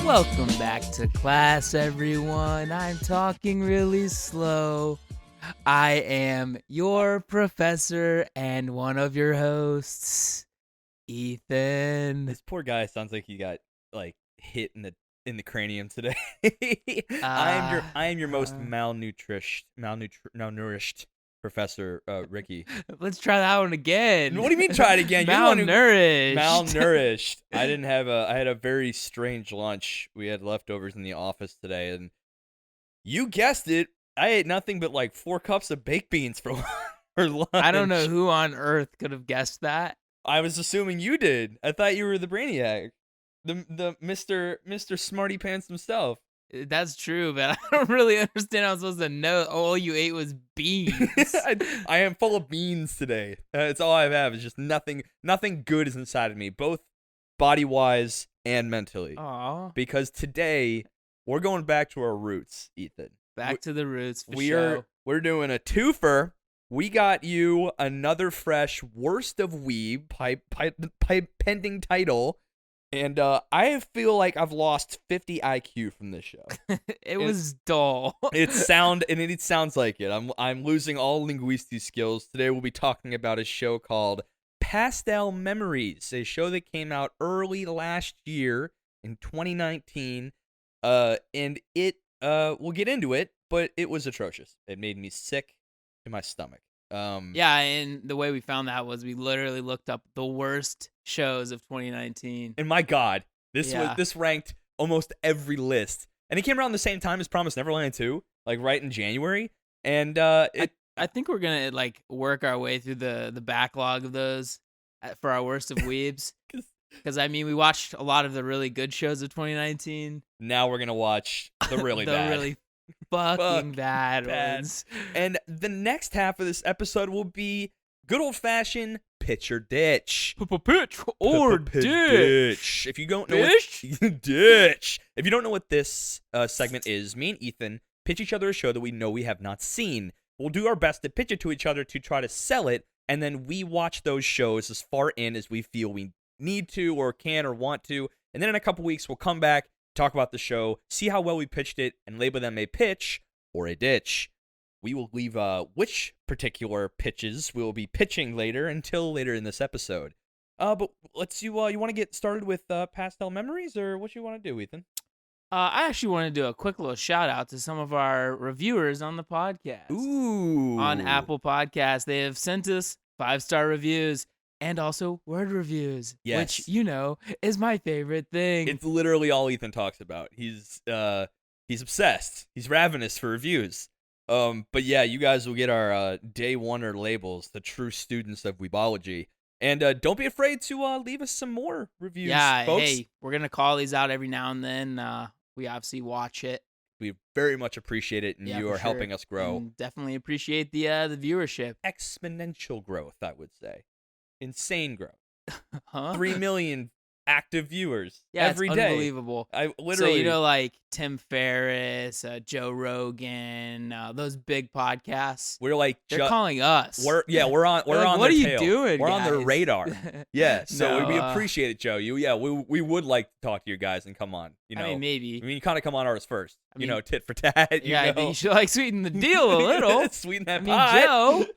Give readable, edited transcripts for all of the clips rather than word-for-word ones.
Welcome back to class, everyone. I'm talking really slow. I am your professor and one of your hosts, Ethan. This poor guy sounds like he got hit in the cranium today. I am your most malnourished professor, Ricky. Let's try that one again. What do you mean try it again? Malnourished. Malnourished. I had a very strange lunch. We had leftovers in the office today, and you guessed it, I ate nothing but like 4 cups of baked beans for lunch. I don't know who on earth could have guessed that. I was assuming you did. I thought you were the brainiac. The Mr. Smarty Pants himself. That's true, but I don't really understand how I'm supposed to know all you ate was beans. I am full of beans today. It's all I have. It's just nothing good is inside of me, both body-wise and mentally. Aw. Because today, we're going back to our roots, Ethan. Back to the roots, for sure. We're doing a twofer. We got you another fresh Worst of Weeb pending title. And I feel like I've lost 50 IQ from this show. It was dull. It sounds like it. I'm losing all linguistic skills. Today we'll be talking about a show called Pastel Memories, a show that came out early last year in 2019. And we'll get into it, but it was atrocious. It made me sick to my stomach. Yeah, and the way we found that was we literally looked up the worst shows of 2019. And my God, this ranked almost every list, and it came around the same time as Promised Neverland 2, like right in January. And I think we're gonna work our way through the backlog of those for our Worst of Weebs. Because I mean, we watched a lot of the really good shows of 2019. Now we're gonna watch the really bad. Really fucking bad ones. And the next half of this episode will be good old fashioned pitch or ditch. Pitch or ditch. If you don't know ditch. If you don't know what this segment is, me and Ethan pitch each other a show that we know we have not seen. We'll do our best to pitch it to each other to try to sell it, and then we watch those shows as far in as we feel we need to or can or want to. And then in a couple weeks, we'll come back, talk about the show, see how well we pitched it, and label them a pitch or a ditch. We will leave which particular pitches we will be pitching later until later in this episode. But you want to get started with Pastel Memories, or what you want to do, Ethan? I actually want to do a quick little shout out to some of our reviewers on the podcast. Ooh. On Apple Podcasts. They have sent us 5-star reviews and also word reviews, yes. Which, is my favorite thing. It's literally all Ethan talks about. He's obsessed. He's ravenous for reviews. But yeah, you guys will get our day oneer labels, the true students of Weebology. And don't be afraid to leave us some more reviews, folks. Hey, we're going to call these out every now and then. We obviously watch it. We very much appreciate it, and you are helping us grow. And definitely appreciate the viewership. Exponential growth, I would say. Insane growth. Huh? 3 million active viewers every it's day. Unbelievable. I literally. So, like Tim Ferriss, Joe Rogan, those big podcasts. They're calling us. We're on what their are you tail. doing? We're guys? on their radar. Yeah. So No, we appreciate it, Joe. We would like to talk to you guys and come on. Maybe. You kind of come on ours first. Tit for tat. I think you should sweeten the deal a little. Sweeten that pie.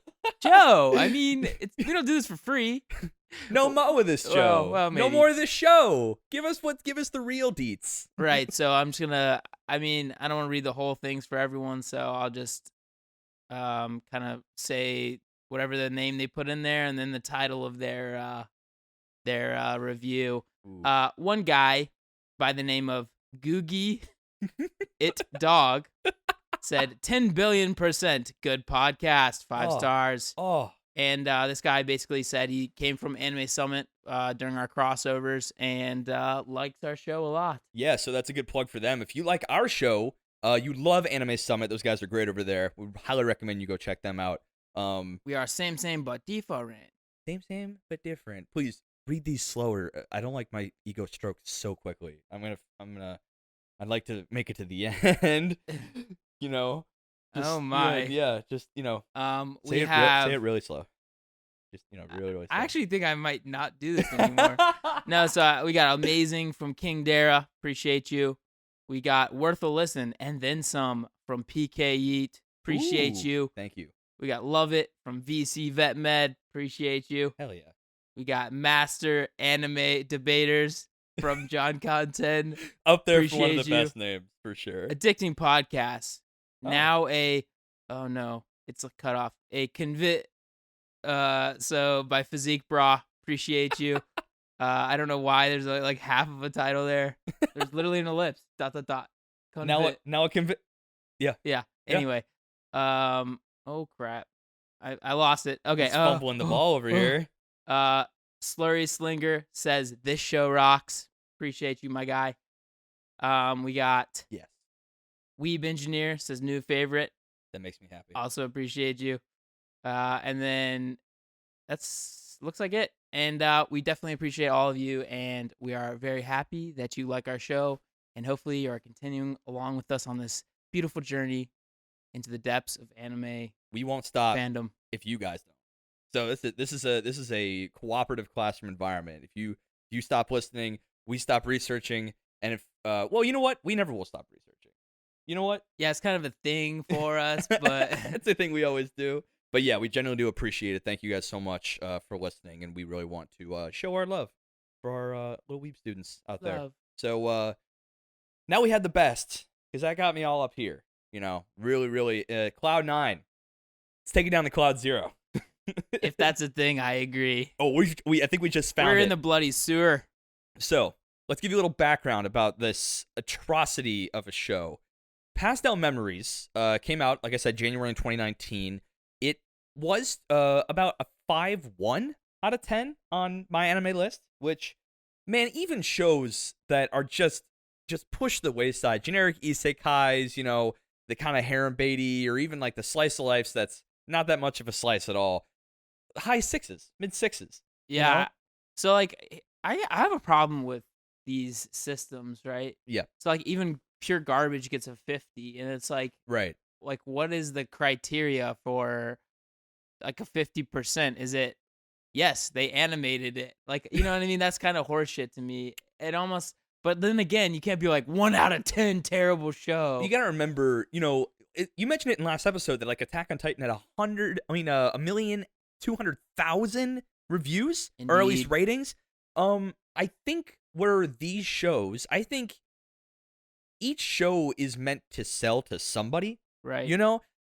Joe. We don't do this for free. No more with this show. Well, maybe. No more of this show. Give us the real deets. Right. So I'm just gonna. I don't want to read the whole things for everyone, so I'll just kind of say whatever the name they put in there, and then the title of their review. One guy by the name of Googie It Dog said 10 billion% good podcast, 5 stars. Oh. And this guy basically said he came from Anime Summit during our crossovers and likes our show a lot. Yeah, so that's a good plug for them. If you like our show, you love Anime Summit. Those guys are great over there. We highly recommend you go check them out. We are same but different. Same but different. Please read these slower. I don't like my ego stroked so quickly. I'd like to make it to the end. Oh my. Yeah, just we say have it really slow. Just really, really. I Slow. actually think I might not do this anymore. No, so we got Amazing from kingderah. Appreciate you. We got Worth a Listen and then some from PK Yeet. Appreciate Ooh, you. Thank you. We got Love It from MCvetmed. Appreciate you. Hell yeah. We got Master Anime Debaters from John Content. Up there for one of Appreciate the you. best names for sure. Addicting Podcast. Oh. Now oh no, it's a cutoff. A convit. So by Physique Brah. Appreciate you. I don't know why there's like half of a title there. There's literally an ellipse. ... Convit. Now it can. Yeah. Anyway. Oh crap. I lost it. Okay. He's fumbling the ball over here. SlurrySlinger says this show rocks. Appreciate you, my guy. We got Yes. Weebengineer says new favorite. That makes me happy. Also appreciate you. And then looks like it. And we definitely appreciate all of you, and we are very happy that you like our show, and hopefully you are continuing along with us on this beautiful journey into the depths of anime. We won't stop fandom if you guys don't. So this is a cooperative classroom environment. If you stop listening, we stop researching, and if well, you know what? We never will stop researching. You know what? Yeah, it's kind of a thing for us, but it's a thing we always do. But yeah, we genuinely do appreciate it. Thank you guys so much for listening, and we really want to show our love for our little weeb students out there. So now we had the best, because that got me all up here. Really, really, Cloud 9. Let's take it down to Cloud 0. If that's a thing, I agree. Oh, I think we just found it. We're in the bloody sewer. So let's give you a little background about this atrocity of a show. Pastel Memories came out, like I said, January in 2019. It was about a 5.1 out of 10 on MyAnimeList, which, man, even shows that are just push the wayside. Generic isekais, the kind of harem baity, or even like the slice of life that's not that much of a slice at all. High 6s, mid 6s. Yeah. So like I have a problem with these systems, right? Yeah. So like even pure garbage gets a 50, and it's like, right. Like, what is the criteria for like a 50%? Is it, yes, they animated it? Like, you know what I mean? That's kind of horseshit to me. It almost, but then again, you can't be like 1 out of 10 terrible show. You gotta remember, you mentioned it in last episode that like Attack on Titan had 1,200,000 reviews. Indeed. Or at least ratings. I think where these shows, each show is meant to sell to somebody, right?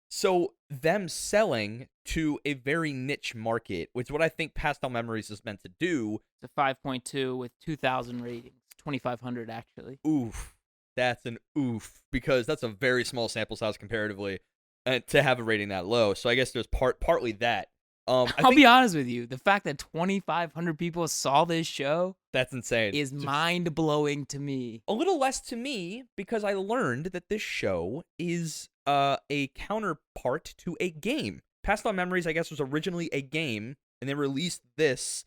So them selling to a very niche market, which is what I think Pastel Memories is meant to do. It's a 5.2 with 2,000 ratings, 2,500 actually. Oof, that's an oof, because that's a very small sample size comparatively, to have a rating that low. So I guess there's partly that. I'll be honest with you. The fact that 2,500 people saw this show, that's insane, is mind-blowing to me. A little less to me, because I learned that this show is a counterpart to a game. Pastel Memories, I guess, was originally a game, and they released this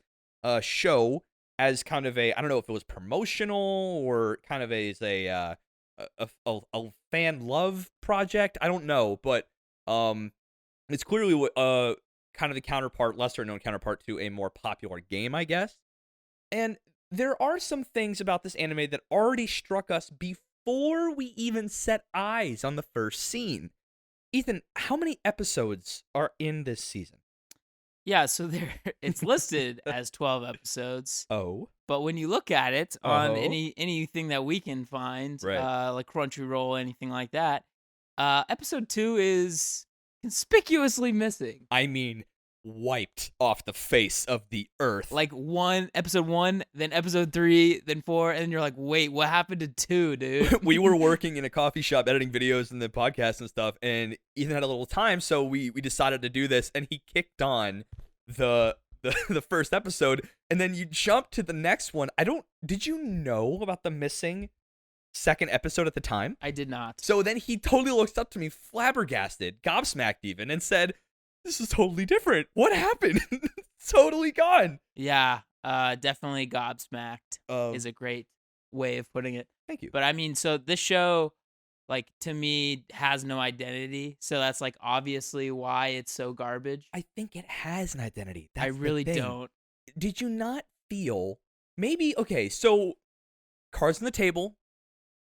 show as kind of a, I don't know if it was promotional or kind of a fan love project. I don't know, but it's clearly kind of the counterpart, lesser known counterpart to a more popular game, I guess. And there are some things about this anime that already struck us before we even set eyes on the first scene. Ethan, how many episodes are in this season? Yeah, so it's listed as 12 episodes. Oh. But when you look at it on anything that we can find, right. Like Crunchyroll, anything like that, episode 2 is conspicuously missing. I mean, wiped off the face of the earth. Like episode 1, then episode 3, then 4, and you're like, wait, what happened to 2, dude? We were working in a coffee shop editing videos and the podcast and stuff, and Ethan had a little time, so we decided to do this, and he kicked on the first episode, and then you jump to the next one. Did you know about the missing second episode at the time? I did not. So then he totally looks up to me, flabbergasted, gobsmacked even, and said, this is totally different. What happened? Totally gone. Yeah, definitely gobsmacked is a great way of putting it. Thank you. But I mean, so this show, like to me has no identity. So that's like obviously why it's so garbage. I think it has an identity. I That's really the thing. don't. Did you not feel maybe okay, so cards on the table,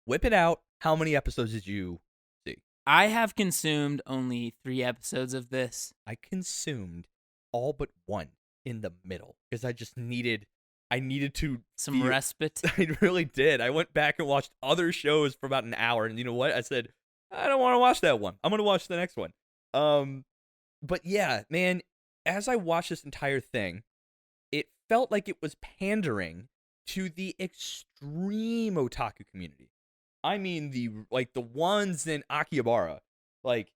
whip it out. How many episodes did you see? I have consumed only 3 episodes of this. I consumed all but one in the middle because I needed to Some respite. I really did. I went back and watched other shows for about an hour, and you know what? I said, I don't want to watch that one. I'm gonna watch the next one. But yeah, man, as I watched this entire thing, it felt like it was pandering to the extreme otaku community. I mean the ones in Akihabara, like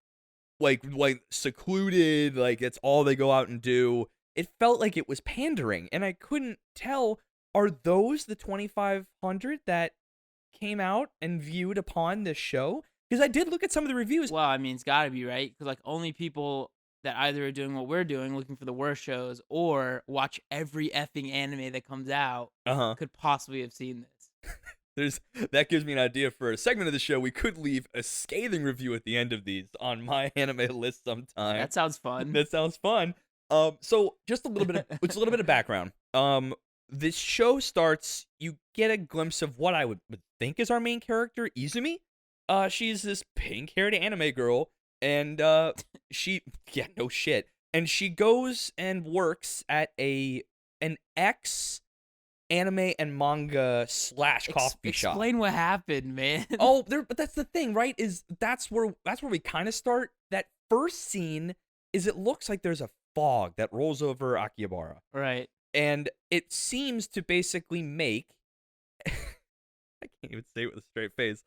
secluded, like it's all they go out and do. It felt like it was pandering, and I couldn't tell, are those the 2,500 that came out and viewed upon this show? Because I did look at some of the reviews. Well, I mean, it's got to be, right? Because like only people that either are doing what we're doing, looking for the worst shows, or watch every effing anime that comes out, could possibly have seen this. That gives me an idea for a segment of the show. We could leave a scathing review at the end of these on MyAnimeList sometime. That sounds fun. That sounds fun. So just a little bit of background. This show starts, you get a glimpse of what I would think is our main character, Izumi. She's this pink-haired anime girl, and no shit. And she goes and works at an anime and manga / coffee shop. Explain what happened, man. But that's the thing, right? Is that's where we kind of start. That first scene is it looks like there's a fog that rolls over Akihabara. Right. And it seems to basically make I can't even say it with a straight face.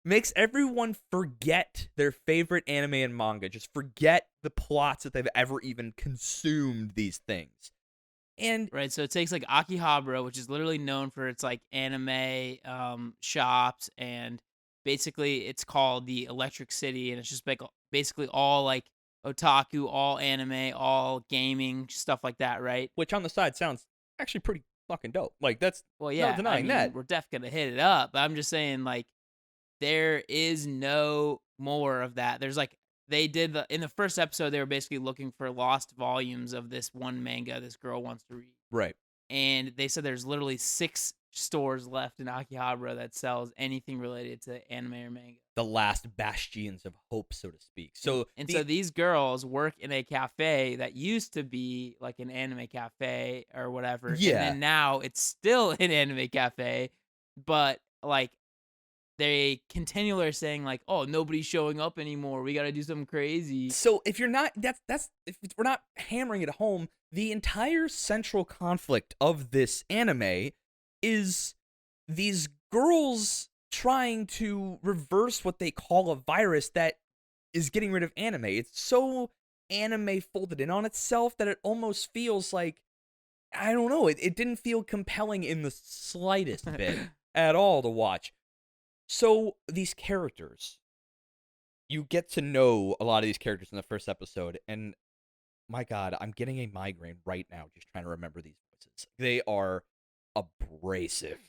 Makes everyone forget their favorite anime and manga. Just forget the plots that they've ever even consumed these things. And right, so it takes like Akihabara, which is literally known for its like anime shops, and basically it's called the Electric City, and it's just like basically all like otaku, all anime, all gaming, stuff like that, right? Which on the side sounds actually pretty fucking dope. Like that's well, yeah, no denying that. We're definitely gonna hit it up, but I'm just saying like there is no more of that. There's like they did in the first episode, they were basically looking for lost volumes of this one manga this girl wants to read. Right. And they said there's literally 6 stores left in Akihabara that sells anything related to anime or manga. The last bastions of hope, so to speak. So so these girls work in a cafe that used to be like an anime cafe or whatever. Yeah. And then now it's still an anime cafe, but like they continually are saying like, oh, nobody's showing up anymore. We got to do something crazy. So if you're not, if we're not hammering it home, the entire central conflict of this anime is these girls trying to reverse what they call a virus that is getting rid of anime. It's so anime folded in on itself that it almost feels like, I don't know, it didn't feel compelling in the slightest bit at all to watch. So these characters, you get to know a lot of these characters in the first episode, and my God, I'm getting a migraine right now just trying to remember these voices. They are abrasive.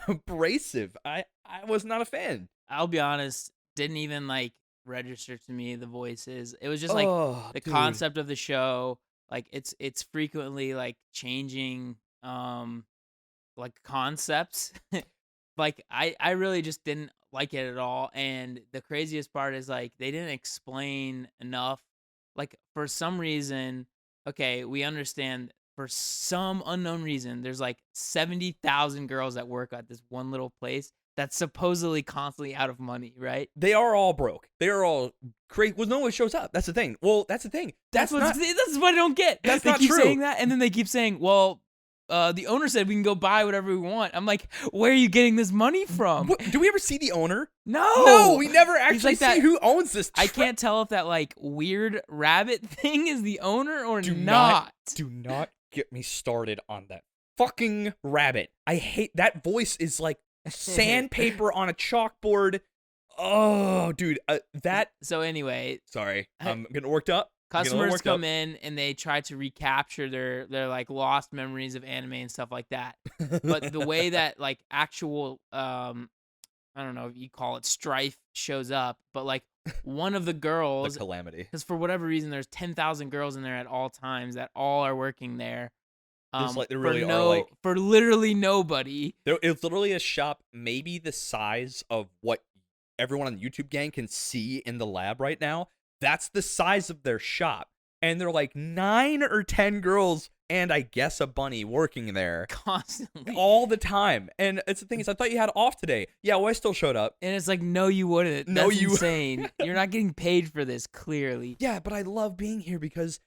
Abrasive. I was not a fan. I'll be honest, didn't even like register to me the voices. It was just like the concept of the show. Like it's frequently like changing like concepts. Like I really just didn't like it at all. And the craziest part is like they didn't explain enough. Like for some reason, okay, we understand for some unknown reason, there's like 70,000 girls that work at this one little place that's supposedly constantly out of money, right? They are all broke. They are all crazy. Well, no one shows up. That's the thing. Well, that's the thing. That's what I don't get. That's they not keep true. saying that, and then they keep saying, well, the owner said we can go buy whatever we want. I'm like, where are you getting this money from? Do we ever see the owner? No, we never actually like see who owns this. I can't tell if that like weird rabbit thing is the owner or Do not. Do not get me started on that fucking rabbit. I hate that voice. Is like sandpaper on a chalkboard. Oh, dude, that. So anyway, sorry, I'm getting worked up. Customers come in and they try to recapture their like lost memories of anime and stuff like that. But the way that like actual I don't know if you call it strife shows up, but like one of the The girls, calamity. because for whatever reason there's 10,000 girls in there at all times that all are working there. There's like there For really are like for literally nobody. it's literally a shop maybe the size of what everyone on the YouTube gang can see in the lab right now. That's the size of their shop. And they're like 9 or 10 girls and I guess a bunny working there Constantly. all the time. And it's the thing is, I thought you had off today. Yeah, well, I still showed up. And it's like, no, you wouldn't. No, That's you- insane. You're not getting paid for this, clearly. Yeah, but I love being here because,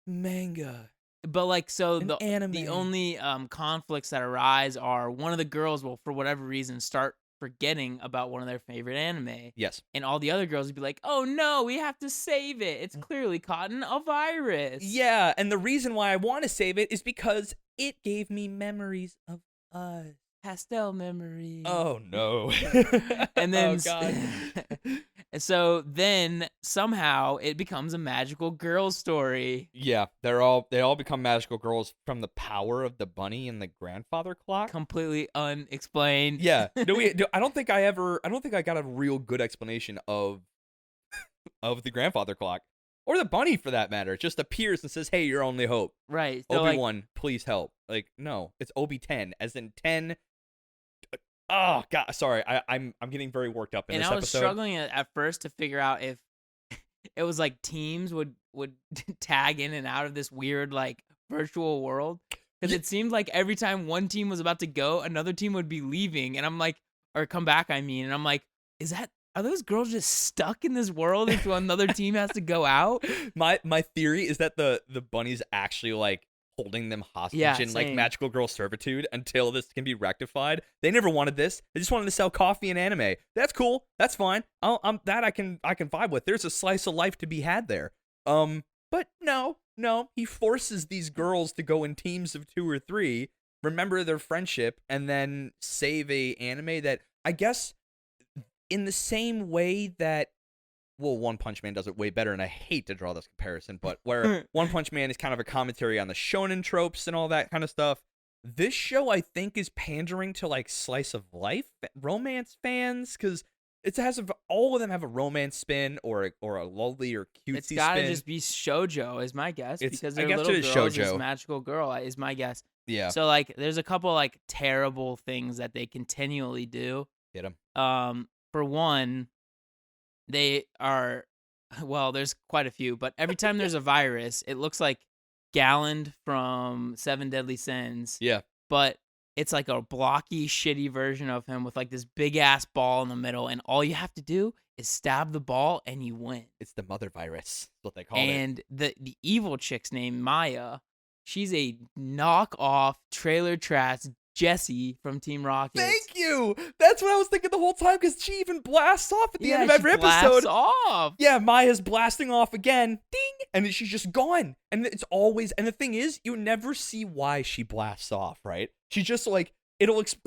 manga. But like, so An the anime. only conflicts that arise are one of the girls will, for whatever reason, start forgetting about one of their favorite anime. Yes. And all the other girls would be like, oh no, we have to save it. It's clearly caught in a virus. Yeah, and the reason why I want to save it is because it gave me memories of us. Pastel Memories. Oh no. And then oh god. so then somehow it becomes a magical girl story. Yeah, they all become magical girls from the power of the bunny and the grandfather clock. Completely unexplained. Yeah. I don't think I got a real good explanation of the grandfather clock. Or the bunny for that matter. It just appears and says, "Hey, your only hope." Right. So Obi-Wan, please help. Like, no, it's Obi-10, as in 10. Oh god, sorry. I'm getting very worked up in and this I was episode. struggling at first to figure out if it was like teams would tag in and out of this weird like virtual world, because it seemed like every time one team was about to go, another team would be leaving, and I'm like, or come back, I mean, and I'm like, are those girls just stuck in this world if another team has to go out? My theory is that the bunny's actually like holding them hostage in like same. magical girl servitude until this can be rectified. They never wanted this. They just wanted to sell coffee and anime. That's cool. That's fine. That I can vibe with. There's a slice of life to be had there. But no, he forces these girls to go in teams of 2 or 3, remember their friendship, and then save a anime that I guess in the same way that, well, One Punch Man does it way better, and I hate to draw this comparison, but where One Punch Man is kind of a commentary on the shonen tropes and all that kind of stuff, this show, I think, is pandering to, like, slice of life romance fans, because all of them have a romance spin or a lovely or cutesy It's gotta spin. just be shoujo, is my guess, because they're I guess little it is girls. shoujo. Is magical girl, is my guess. Yeah. So like, there's a couple like terrible things that they continually do. Hit 'em. For one, they are, well, there's quite a few, but every time there's a virus, it looks like Galland from Seven Deadly Sins. Yeah. But it's like a blocky, shitty version of him with like this big ass ball in the middle, and all you have to do is stab the ball and you win. It's the mother virus, is what they call it. And the evil chick's name, Maya, she's a knockoff trailer trash Jessie from Team Rocket. Thank you. That's what I was thinking the whole time, because she even blasts off at the end of she every blasts episode. off. Yeah, Maya's blasting off again. Ding! And then she's just gone. And it's always, and the thing is, you never see why she blasts off, right? She's just like,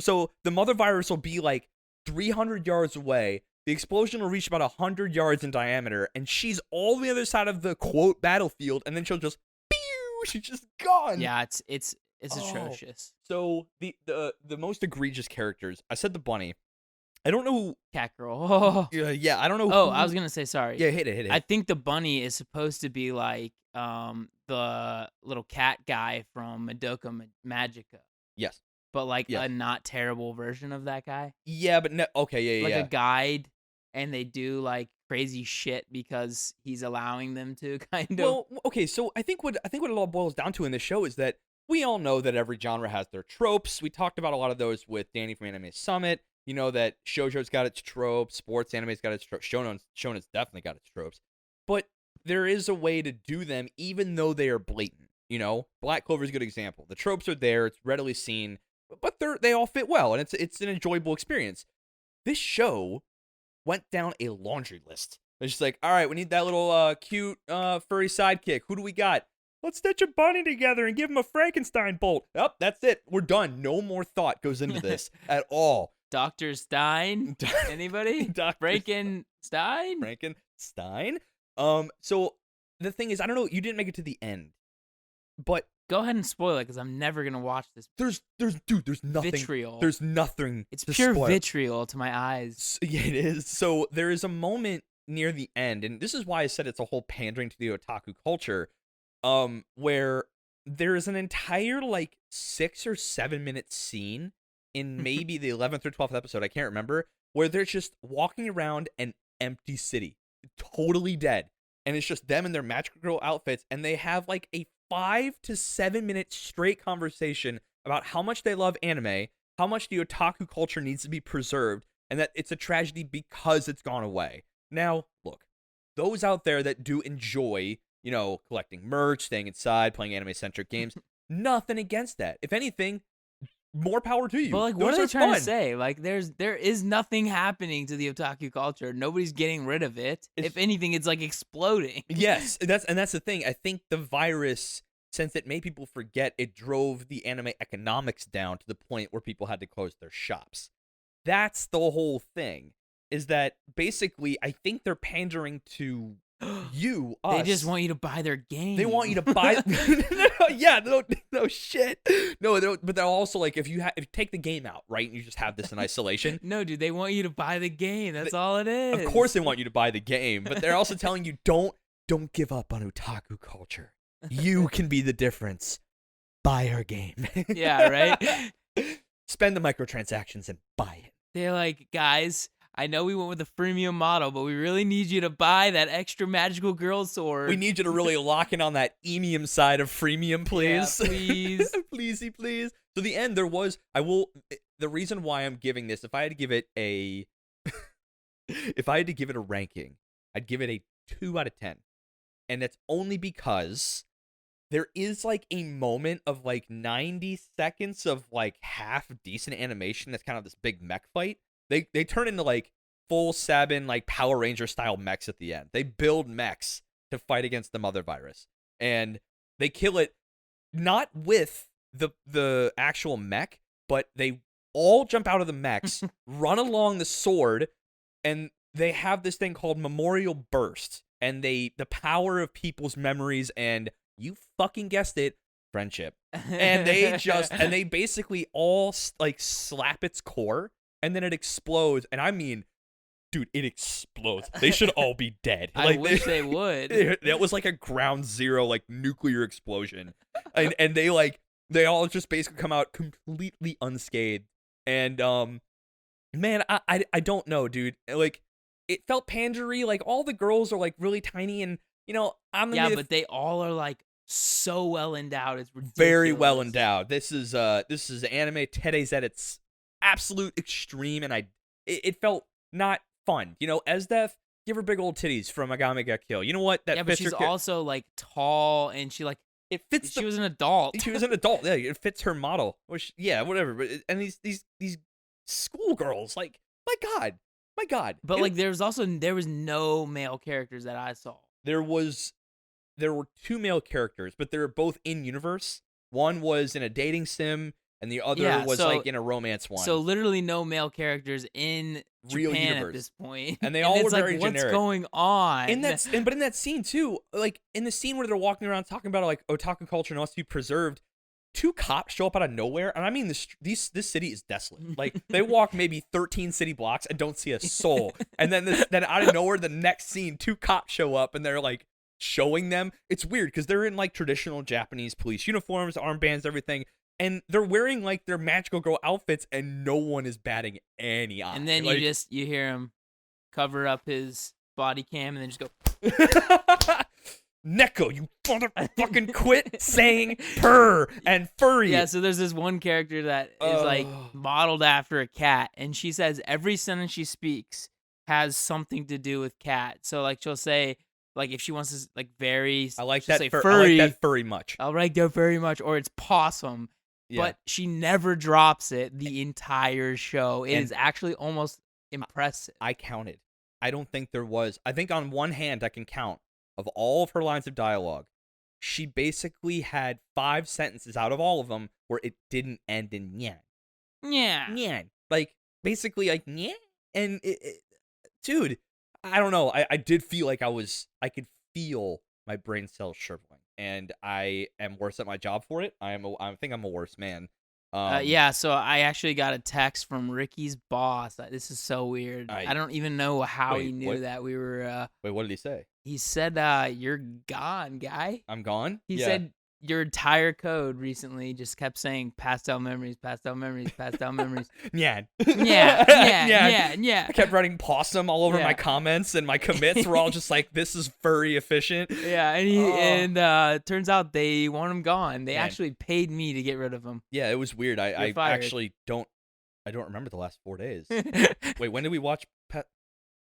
so the mother virus will be like 300 yards away. The explosion will reach about 100 yards in diameter, and she's all the other side of the quote battlefield, and then she'll just, pew! She's just gone. Yeah, it's atrocious. So the most egregious characters, I said the bunny. I don't know. Cat girl. Yeah, I don't know. Oh, I was gonna say sorry. Yeah, hit it. I think the bunny is supposed to be like the little cat guy from Madoka Magica, Yes. but like Yeah. a not terrible version of that guy. Yeah, but no. Okay, Like yeah. a guide, and they do like crazy shit because he's allowing them to, kind of. Well, okay. So I think what it all boils down to in this show is that we all know that every genre has their tropes. We talked about a lot of those with Danny from Anime Summit. You know that shoujo's got its tropes, sports anime's got its tropes, shonen's definitely got its tropes. But there is a way to do them, even though they are blatant. You know, Black Clover's a good example. The tropes are there; it's readily seen, but they all fit well, and it's an enjoyable experience. This show went down a laundry list. It's just like, all right, we need that little cute furry sidekick. Who do we got? Let's stitch a bunny together and give him a Frankenstein bolt. Yep, that's it. We're done. No more thought goes into this at all. Dr. Stein? Anybody? Frankenstein? Frankenstein? So the thing is, I don't know, you didn't make it to the end. But Go ahead and spoil it, because I'm never gonna watch this. There's nothing. Vitriol. There's nothing. It's to pure spoil. vitriol to my eyes. Yeah, it is. So there is a moment near the end, and this is why I said it's a whole pandering to the otaku culture, where there is an entire like 6 or 7 minute scene in maybe the 11th or 12th episode, I can't remember, where they're just walking around an empty city, totally dead, and it's just them in their magical girl outfits, and they have like a 5 to 7 minute straight conversation about how much they love anime, how much the otaku culture needs to be preserved, and that it's a tragedy because it's gone away. Now, look, those out there that do enjoy, you know, collecting merch, staying inside, playing anime-centric games, nothing against that. If anything, more power to you. But like, Those what are they trying fun. to say? Like, there is nothing happening to the otaku culture. Nobody's getting rid of it. If anything, it's like exploding. Yes, that's the thing. I think the virus, since it made people forget, it drove the anime economics down to the point where people had to close their shops. That's the whole thing. Is that basically, I think they're pandering to you, us. They just want you to buy their game. They want you to buy. Yeah, no shit. No, but they're also like, if you take the game out, right, and you just have this in isolation. No, dude, they want you to buy the game. That's all it is. Of course, they want you to buy the game, but they're also telling you don't give up on otaku culture. You can be the difference. Buy our game. Yeah, right. Spend the microtransactions and buy it. They're like, guys, I know we went with the freemium model, but we really need you to buy that extra magical girl sword. We need you to really lock in on that emium side of freemium, please. Yeah, please. Pleasey, please. So the end, the reason why I'm giving this, if I had to give it a ranking, I'd give it a 2 out of 10. And that's only because there is like a moment of like 90 seconds of like half decent animation that's kind of this big mech fight. They turn into like full Sabin, like Power Ranger style mechs at the end. They build mechs to fight against the mother virus, and they kill it not with the actual mech, but they all jump out of the mechs, run along the sword, and they have this thing called Memorial Burst, and the power of people's memories, and you fucking guessed it, friendship. And they basically all like slap its core. And then it explodes, and I mean, dude, it explodes. They should all be dead. I wish they would. That was like a ground zero, like nuclear explosion, and they all just basically come out completely unscathed. And man, I don't know, dude. Like, it felt pandery. Like all the girls are like really tiny, and you know, but they all are like so well endowed. It's ridiculous. Very well endowed. This is anime teddies at its absolute extreme, and it felt not fun. You know, Esdeath, give her big old titties from Agame ga Kill. You know what? That but she's also like tall, and she like it fits. She was an adult. She was an adult. Yeah, it fits her model. Which, yeah, whatever. But and these schoolgirls, like, my god. But like, there was no male characters that I saw. There were 2 male characters, but they were both in universe. One was in a dating sim, and the other was like in a romance one. So literally no male characters in real Japan universe at this point. And they all were very what's generic. going on? But in that scene too, like in the scene where they're walking around talking about like otaku culture and wants to be preserved, 2 cops show up out of nowhere, and I mean this city is desolate. Like they walk maybe 13 city blocks and don't see a soul, and then out of nowhere, the next scene, 2 cops show up and they're like showing them. It's weird because they're in like traditional Japanese police uniforms, armbands, everything. And they're wearing like their magical girl outfits, and no one is batting any eye. And then like, you hear him cover up his body cam, and then just go, Neko, you motherfucking quit saying purr and furry. Yeah, so there's this one character that is like modeled after a cat, and she says every sentence she speaks has something to do with cat. So like she'll say, like if she wants to like very, I like that furry. I like that furry much. I like that very much, or it's possum. Yeah. But she never drops it the entire show. It is actually almost impressive. I counted. I don't think there was. I think on one hand I can count of all of her lines of dialogue, she basically had 5 sentences out of all of them where it didn't end in nyan. Yeah. Nyan. Like, basically, like, nyan. And, dude, I don't know. I did feel like I could feel my brain cells shriveling. and I am worse at my job for it. I think I'm a worse man. Yeah, so I actually got a text from Ricky's boss. This is so weird. I don't even know how he Wait, knew what? that we were. Wait, what did he say? He said, "You're gone, guy." I'm gone? He Yeah. said your entire code recently just kept saying pastel memories, pastel memories, pastel memories. Yeah. Yeah. I kept writing possum all over Yeah. my comments, and my commits were all just like, this is furry efficient. Yeah, and turns out they want him gone. They actually paid me to get rid of him. Yeah, it was weird. I You're fired. actually don't remember the last 4 days. Wait, when did we watch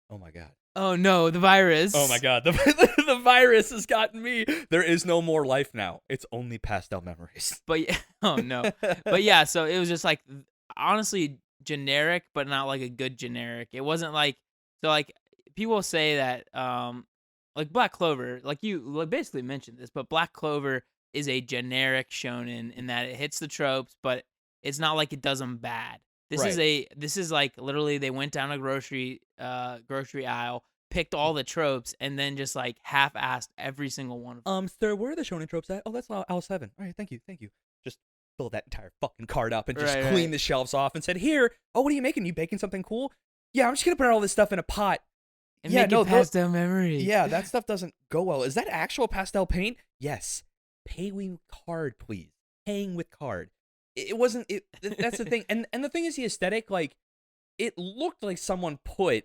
Oh my god. Oh no, the virus. Oh my god, the virus has gotten me. There is no more life now. It's only pastel memories. But yeah, oh no. But yeah, so it was just like honestly generic, but not like a good generic. It wasn't like people say that like Black Clover, like you basically mentioned this, but Black Clover is a generic shonen in that it hits the tropes, but it's not like it does them bad. This is like literally they went down a grocery aisle, picked all the tropes, and then just like half-assed every single one of them. Sir, where are the shonen tropes at? Oh, that's aisle 7. All right, thank you. Just fill that entire fucking cart up and just clean the shelves off and said, here, oh, what are you making? You baking something cool? Yeah, I'm just gonna put all this stuff in a pot. And make it pastel memories. Yeah, that stuff doesn't go well. Is that actual pastel paint? Yes. Pay with card, please. Paying with card. It wasn't. That's the thing. And the thing is, the aesthetic, like, it looked like someone put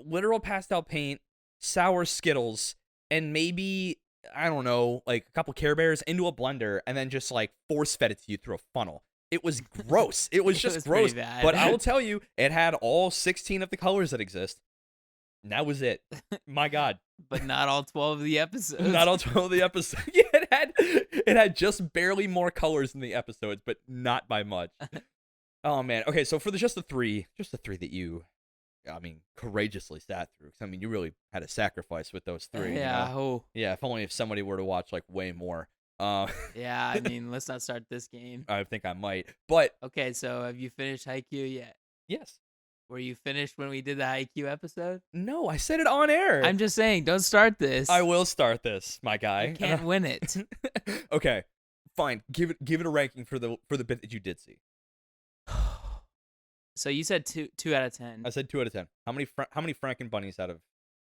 literal pastel paint, sour Skittles, and maybe, I don't know, like a couple Care Bears into a blender, and then just like force fed it to you through a funnel. It was gross. It was just gross. But I will tell you, it had all 16 of the colors that exist. And that was it. My God. But not all 12 of the episodes. Not all 12 of the episodes. Yeah, it had just barely more colors in the episodes, but not by much. Oh man. Okay, so for just the three that you, I mean, courageously sat through. 'Cause, I mean, you really had a sacrifice with those 3. Yeah. You know? Yeah. If only if somebody were to watch like way more. Yeah. I mean, let's not start this game. I think I might. But okay. So have you finished Haikyuu yet? Yes. Were you finished when we did the Haikyuu episode? No, I said it on air. I'm just saying, don't start this. I will start this, my guy. You can't win it. Okay, fine. Give it a ranking for the bit that you did see. So you said 2 out of 10. I said 2 out of 10. How many Franken bunnies out of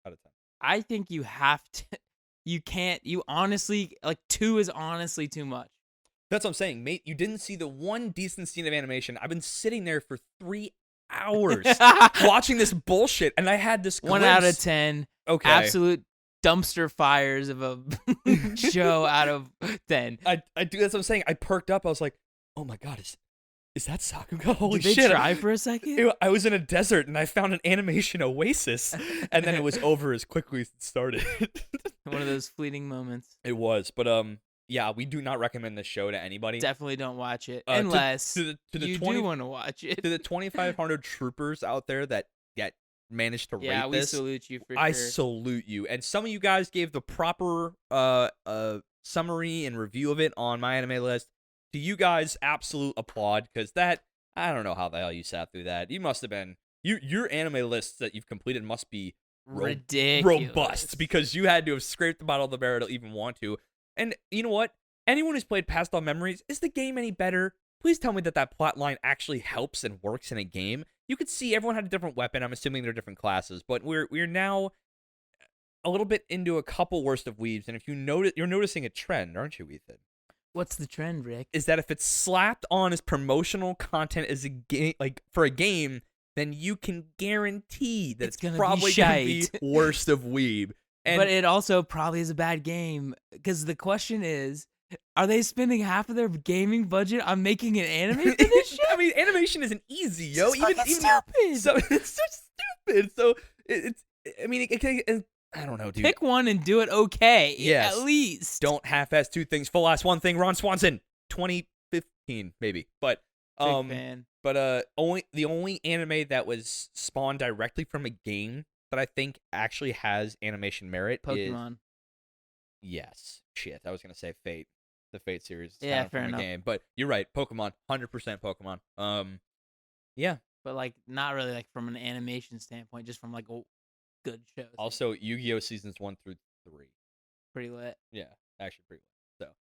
10? I think you have to. You can't. You honestly, like, 2 is honestly too much. That's what I'm saying, mate. You didn't see the one decent scene of animation. I've been sitting there for 3 hours watching this bullshit, and I had this glimpse. 1 out of 10. Okay. Absolute dumpster fires of a show out of 10. I do. That's what I'm saying. I perked up. I was like, oh my god, is that Sakuga? Holy Did shit! They try for a second? I was in a desert and I found an animation oasis, and then it was over as quickly as it started. One of those fleeting moments. It was, but yeah, we do not recommend this show to anybody. Definitely don't watch it unless you do want to watch it. To the 2,500 troopers out there that managed to rate this, we salute you for I sure. salute you. And some of you guys gave the proper summary and review of it on MyAnimeList. To you guys, absolute applaud, because that, I don't know how the hell you sat through that. You must have been, your anime lists that you've completed must be ridiculous, robust, because you had to have scraped the bottom of the barrel to even want to. And you know what? Anyone who's played Pastel Memories, is the game any better? Please tell me that plot line actually helps and works in a game. You could see everyone had a different weapon. I'm assuming they're different classes, but we're now a little bit into a couple Worst of Weebs, and if you notice, you're noticing a trend, aren't you, Ethan? What's the trend, Rick? Is that if it's slapped on as promotional content as a game, like for a game, then you can guarantee that it's probably going to be Worst of Weeb. But it also probably is a bad game, because the question is, are they spending half of their gaming budget on making an anime for this shit? I mean, animation isn't easy, yo. It's stupid. So it's so stupid. So it's. I mean, I don't know, dude. Pick one and do it okay. Yes. At least. Don't half-ass 2 things. Full-ass 1 thing. Ron Swanson, 2015 maybe. But Big fan. But the only anime that was spawned directly from a game that I think actually has animation merit Pokemon. is yes. Shit, I was gonna say Fate. The Fate series. Yeah, fair from enough. A game, but you're right. Pokemon, 100% Pokemon. Yeah. But like not really like from an animation standpoint, just from like a good show. Also, Yu-Gi-Oh seasons 1 through 3. Pretty lit. Yeah, actually pretty well. So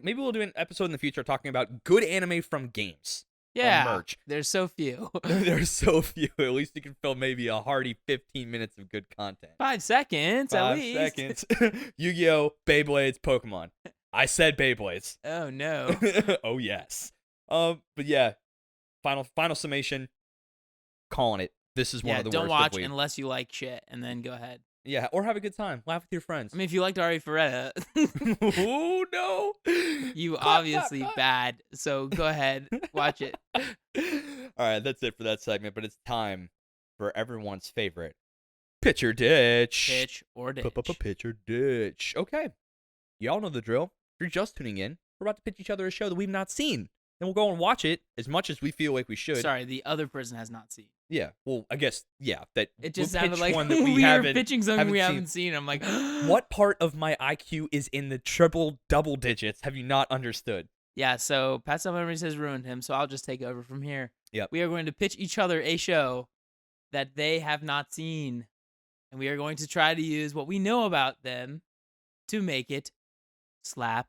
maybe we'll do an episode in the future talking about good anime from games. From Yeah, merch. there's so few. There's so few. At least you can fill maybe a hearty 15 minutes of good content. 5 seconds at 5 least. seconds. Yu-Gi-Oh, Beyblades, Pokemon. I said Beyblades. Oh no. Oh yes. But yeah, final summation. Calling it. This is one of the don't worst watch of Weeb. unless you like shit, and then go ahead. Yeah, or have a good time. Laugh with your friends. I mean, if you liked Ari Ferretta, Oh no. you Cut, obviously cut. bad. So go ahead, watch it. All right, that's it for that segment. But it's time for everyone's favorite pitch or ditch. Pitch or ditch. Pitch or ditch. Okay, y'all know the drill. If you're just tuning in, we're about to pitch each other a show that we've not seen, and we'll go and watch it as much as we feel like we should. Sorry, the other person has not seen. Yeah. Well, I guess that It just we'll sounded pitch like one that we are haven't pitching something we seen. haven't seen. I'm like, What part of my IQ is in the triple double digits? Have you not understood? Yeah, so Pastel Memories has ruined him, so I'll just take over from here. Yep. We are going to pitch each other a show that they have not seen, and we are going to try to use what we know about them to make it slap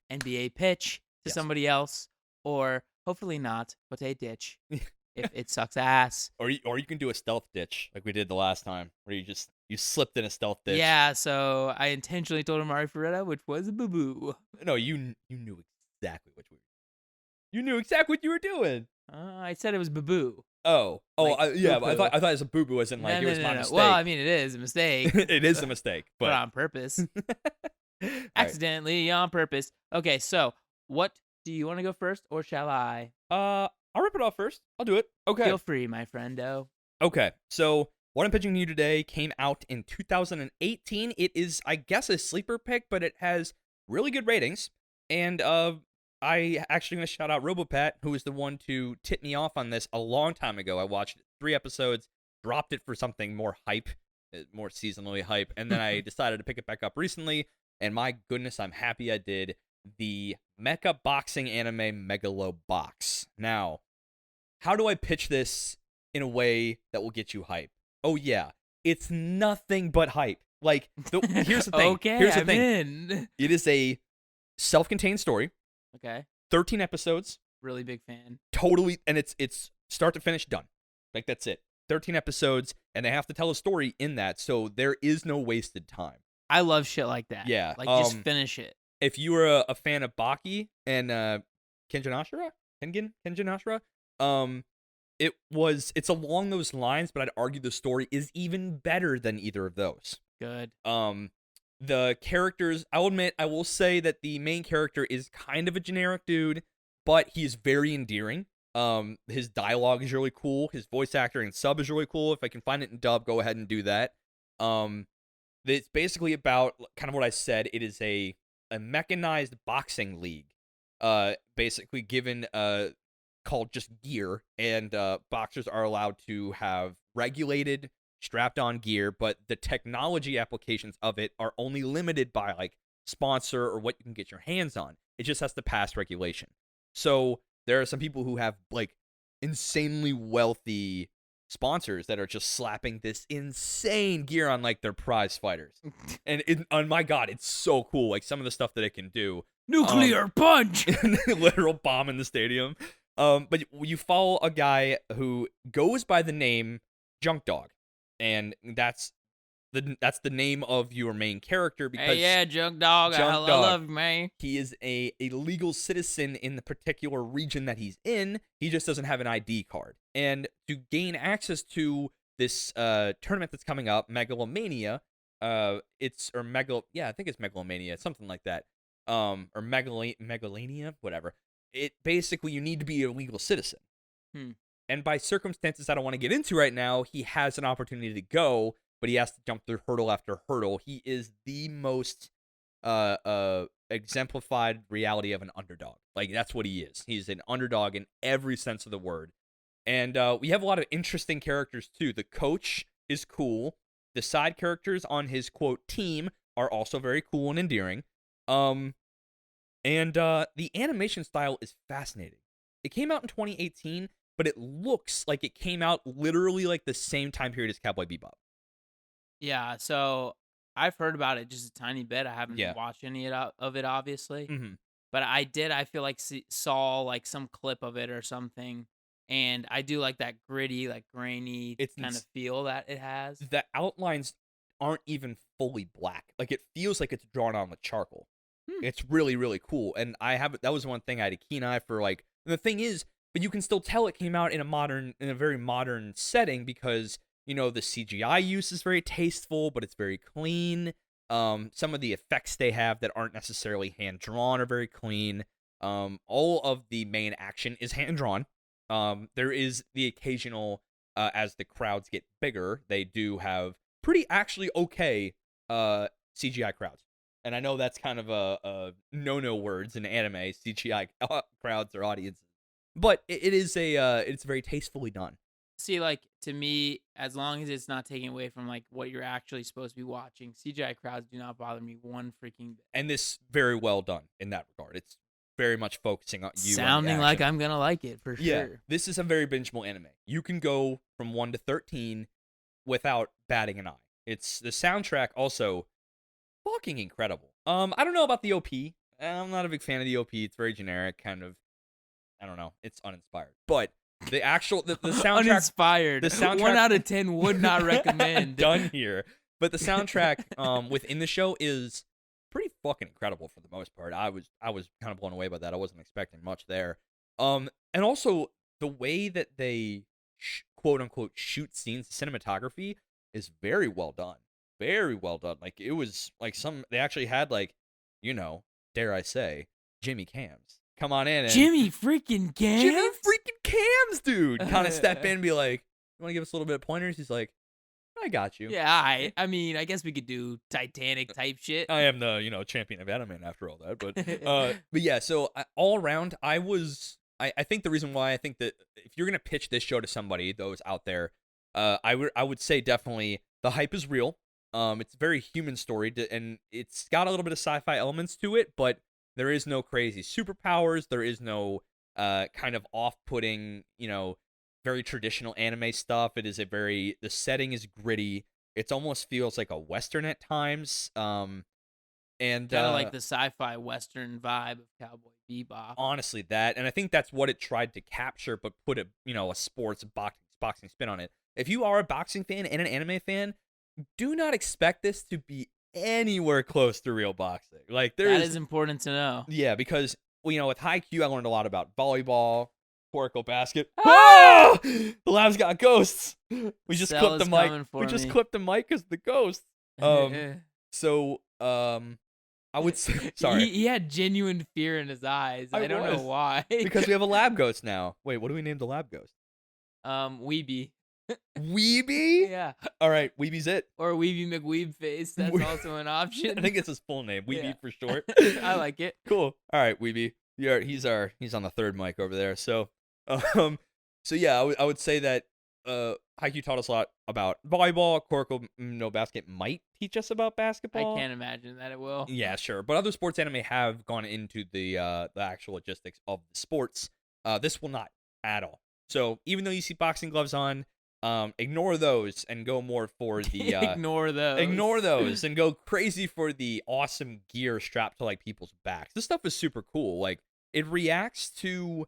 and be a pitch to Yes. somebody else, or hopefully not, but a ditch if it sucks ass. Or you can do a stealth ditch like we did the last time, where you slipped in a stealth ditch. Yeah, so I intentionally told him Ari Ferretta, which was a boo-boo. No, you knew exactly what you knew exactly what you were doing. I said it was boo-boo. Oh, Like, yeah. poo-poo. I thought it was a boo boo, as in like No, it was no, my no, no. mistake. Well, I mean, it is a mistake. It is a mistake, But but on purpose. All right. Accidentally, on purpose. Okay, so what do you want to go first, or shall I? I'll rip it off first. I'll do it. Okay. Feel free, my friendo. Okay. So what I'm pitching to you today came out in 2018. It is, I guess, a sleeper pick, but it has really good ratings. And I actually going to shout out Robopat, who was the one to tip me off on this a long time ago. I watched 3 episodes, dropped it for something more hype, more seasonally hype, and then I decided to pick it back up recently. And my goodness, I'm happy I did. The mecha boxing anime Megalobox. Now, how do I pitch this in a way that will get you hype? Oh yeah, it's nothing but hype. Like, here's the thing. Okay, Here's the I'm thing. in. It is a self-contained story, Okay, 13 episodes, really big fan. totally, and it's start to finish done. Like, that's it. 13 episodes, and they have to tell a story in that, so there is no wasted time. I love shit like that. Yeah, like just finish it. If you were a fan of Baki and Kengan Ashura, it's along those lines, but I'd argue the story is even better than either of those. Good. The characters, I will say that the main character is kind of a generic dude, but he's very endearing. His dialogue is really cool. His voice actor and sub is really cool. If I can find it in dub, go ahead and do that. It's basically about kind of what I said. It is a mechanized boxing league, basically given called just gear, and boxers are allowed to have regulated, strapped-on gear, but the technology applications of it are only limited by like sponsor or what you can get your hands on. It just has to pass regulation. So there are some people who have like insanely wealthy sponsors that are just slapping this insane gear on like their prize fighters. And oh my god, it's so cool. Like some of the stuff that it can do. Nuclear punch. Literal bomb in the stadium. But you follow a guy who goes by the name Junk Dog, and that's the name of your main character because Hey, yeah, Junk Dog. I love you, man. he is a legal citizen in the particular region that he's in. He just doesn't have an ID card. And to gain access to this tournament that's coming up, Megalomania, I think it's Megalomania, something like that. Or Megalania, whatever. It basically, you need to be a legal citizen. And by circumstances I don't want to get into right now, he has an opportunity to go, but he has to jump through hurdle after hurdle. He is the most exemplified reality of an underdog. Like, that's what he is. He's an underdog in every sense of the word. And we have a lot of interesting characters, too. The coach is cool. The side characters on his, quote, team are also very cool and endearing. And the animation style is fascinating. It came out in 2018, but it looks like it came out literally like the same time period as Cowboy Bebop. Yeah, so I've heard about it just a tiny bit. I haven't Yeah. watched any of it, obviously. Hmm. But I feel like saw like some clip of it or something, and I do like that gritty, like grainy It's kind of feel that it has. the outlines aren't even fully black. Like it feels like it's drawn on with charcoal. Hmm. It's really, really cool. And that was one thing I had a keen eye for. Like, and the thing is, but you can still tell it came out in a very modern setting because the CGI use is very tasteful, but it's very clean. Some of the effects they have that aren't necessarily hand drawn are very clean. All of the main action is hand drawn. There is the occasional, as the crowds get bigger, they do have pretty actually okay CGI crowds. And I know that's kind of a no words in anime, CGI crowds or audiences, but it's very tastefully done. See, like to me, as long as it's not taking away from like what you're actually supposed to be watching, CGI crowds do not bother me one freaking bit. And this very well done in that regard. It's very much focusing on you. Sounding like I'm gonna like it for yeah, sure. this is a very bingeable anime. You can go from 1 to 13 without batting an eye. It's the soundtrack also fucking incredible. I don't know about the OP. I'm not a big fan of the OP. It's very generic, kind of. I don't know. It's uninspired. But the actual the soundtrack, uninspired. The soundtrack 1 out of 10 would not recommend. Done here. But the soundtrack within the show is pretty fucking incredible for the most part. I was kind of blown away by that. I wasn't expecting much there. And also the way that they quote unquote shoot scenes, cinematography is very well done. Very well done. Like it was like they actually had like, dare I say, Jimmy Cams come on in and Jimmy freaking Cams, dude. Kind of step in and be like, you want to give us a little bit of pointers? He's like, I got you. Yeah, I mean, I guess we could do Titanic type shit. I am the champion of anime after all that, but yeah. So all around, I think the reason why I think that if you're gonna pitch this show to somebody, those out there, I would say definitely the hype is real. It's a very human story, and it's got a little bit of sci-fi elements to it, but there is no crazy superpowers. There is no kind of off-putting, very traditional anime stuff. It is the setting is gritty. It almost feels like a Western at times. And kind of like the sci-fi Western vibe of Cowboy Bebop. Honestly, and I think that's what it tried to capture, but put a sports boxing spin on it. If you are a boxing fan and an anime fan, do not expect this to be anywhere close to real boxing. Like that is important to know. Yeah, because with Haikyuu, I learned a lot about volleyball, Oracle basket. Ah! The lab's got ghosts. We just clipped the mic. We just clipped the mic because the ghosts. So I would say sorry. He had genuine fear in his eyes. I don't know why. Because we have a lab ghost now. Wait, what do we name the lab ghost? Weeby. Weeby? Yeah. All right, Weeby's it. Or Weeby McWeebface. That's also an option. I think it's his full name, Weeby for short. I like it. Cool. All right, Weeby. He's on the third mic over there. So yeah, I would say that Haikyuu taught us a lot about volleyball. Kuroko no Basket might teach us about basketball. I can't imagine that it will. Yeah, sure. But other sports anime have gone into the actual logistics of the sports. This will not at all. So even though you see boxing gloves on, ignore those and go more for the ignore those and go crazy for the awesome gear strapped to like people's backs. This stuff is super cool. Like it reacts to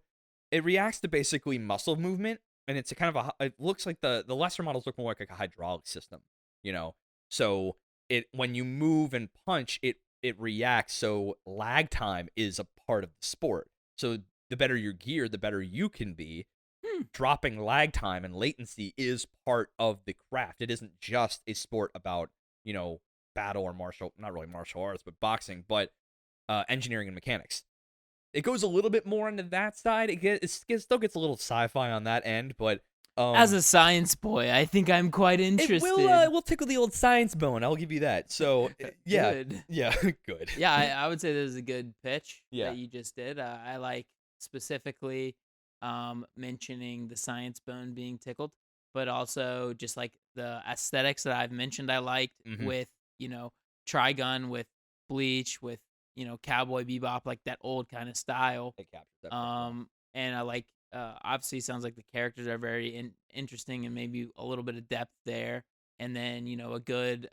basically muscle movement, and it's a kind of it looks like the lesser models look more like a hydraulic system, So when you move and punch, it reacts. So lag time is a part of the sport. So the better your gear, the better you can be. Dropping lag time and latency is part of the craft. It isn't just a sport about, battle or not really martial arts, but boxing, but engineering and mechanics. It goes a little bit more into that side. It still gets a little sci-fi on that end, but as a science boy, I think I'm quite interested. It will tickle the old science bone. I'll give you that. So yeah, good. Yeah, good. Yeah, I would say this is a good pitch that you just did. I like specifically mentioning the science bone being tickled, but also just like the aesthetics that I've mentioned I liked with, Trigun, with Bleach, with, Cowboy Bebop, like that old kind of style. It captures that and I like, obviously it sounds like the characters are very interesting and maybe a little bit of depth there. and then a good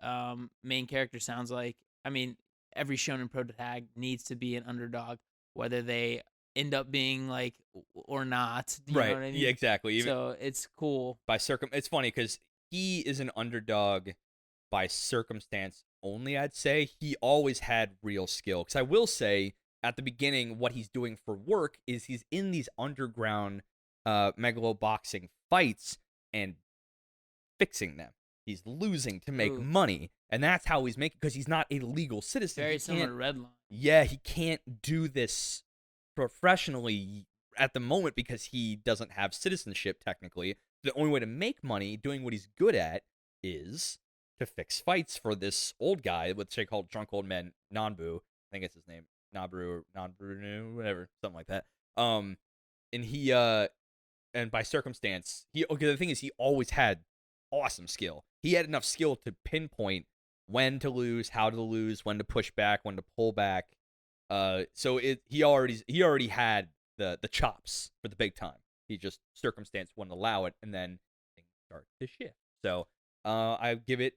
main character sounds like. I mean, every shonen protagonist needs to be an underdog, whether they end up being like or not. You know Right. what I Yeah, mean? exactly. Even So it's cool. it's funny because he is an underdog by circumstance only. I'd say he always had real skill. Because I will say at the beginning, what he's doing for work is he's in these underground megaloboxing fights and fixing them. He's losing to make Ooh, money, and that's how he's making. Because he's not a legal citizen. very He similar can't. to Redline. Yeah, he can't do this professionally at the moment because he doesn't have citizenship technically. The only way to make money doing what he's good at is to fix fights for this old guy, what they call drunk old men, Nanbu. I think it's his name. Nabru or Nanbru, whatever, something like that. And he and by circumstance, the thing is he always had awesome skill. He had enough skill to pinpoint when to lose, how to lose, when to push back, when to pull back. So he already had the chops for the big time. He just circumstance wouldn't allow it, and then things start to shift. So I give it